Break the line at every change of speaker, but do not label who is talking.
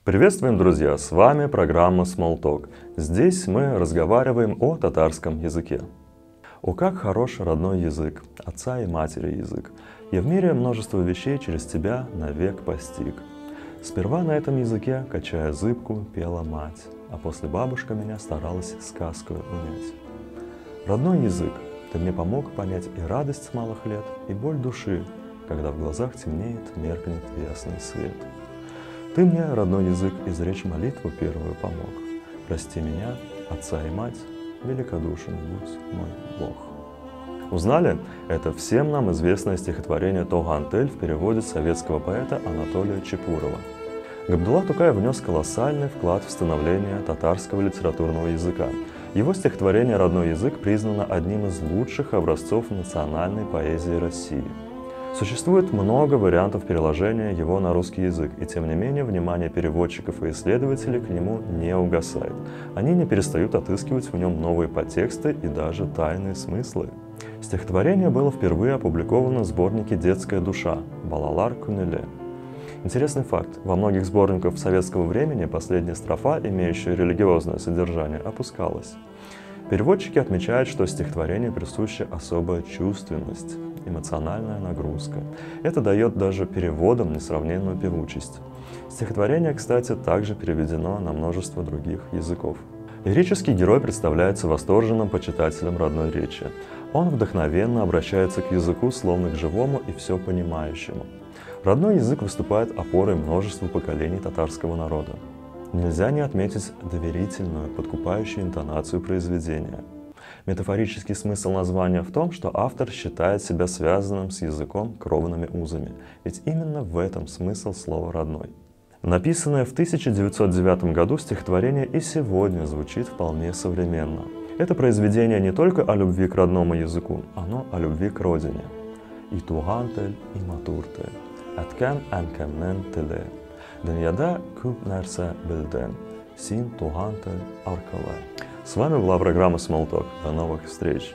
Приветствуем, друзья! С вами программа Smalltalk. Здесь мы разговариваем о татарском языке. О, как хорош родной язык, отца и матери язык, и в мире множество вещей через тебя навек постиг. Сперва на этом языке, качая зыбку, пела мать, а после бабушка меня старалась сказкой унять. Родной язык, ты мне помог понять и радость с малых лет, и боль души, когда в глазах темнеет, меркнет ясный свет. Ты мне, родной язык, изречь молитву первую помог. Прости меня, отца и мать, великодушен будь мой Бог. Узнали? Это всем нам известное стихотворение «Тогантель» в переводе советского поэта Анатолия Чепурова. Габдулла Тукай внес колоссальный вклад в становление татарского литературного языка. Его стихотворение «Родной язык» признано одним из лучших образцов национальной поэзии России. Существует много вариантов переложения его на русский язык, и тем не менее внимание переводчиков и исследователей к нему не угасает. Они не перестают отыскивать в нем новые подтексты и даже тайные смыслы. Стихотворение было впервые опубликовано в сборнике «Детская душа» Балалар Кунеле. Интересный факт. Во многих сборниках советского времени последняя строфа, имеющая религиозное содержание, опускалась. Переводчики отмечают, что стихотворению присуща особая чувственность, эмоциональная нагрузка. Это дает даже переводам несравненную певучесть. Стихотворение, кстати, также переведено на множество других языков. Лирический герой представляется восторженным почитателем родной речи. Он вдохновенно обращается к языку, словно к живому и все понимающему. Родной язык выступает опорой множеству поколений татарского народа. Нельзя не отметить доверительную, подкупающую интонацию произведения. Метафорический смысл названия в том, что автор считает себя связанным с языком кровными узами, ведь именно в этом смысл слова «родной». Написанное в 1909 году стихотворение и сегодня звучит вполне современно. Это произведение не только о любви к родному языку, оно о любви к родине. И тугантель, и матуртель, әткәм әнкәмнең теле. Дөньяда күп нәрсә белдем, син туган тел аркылы. С вами была программа Smalltalk. До новых встреч!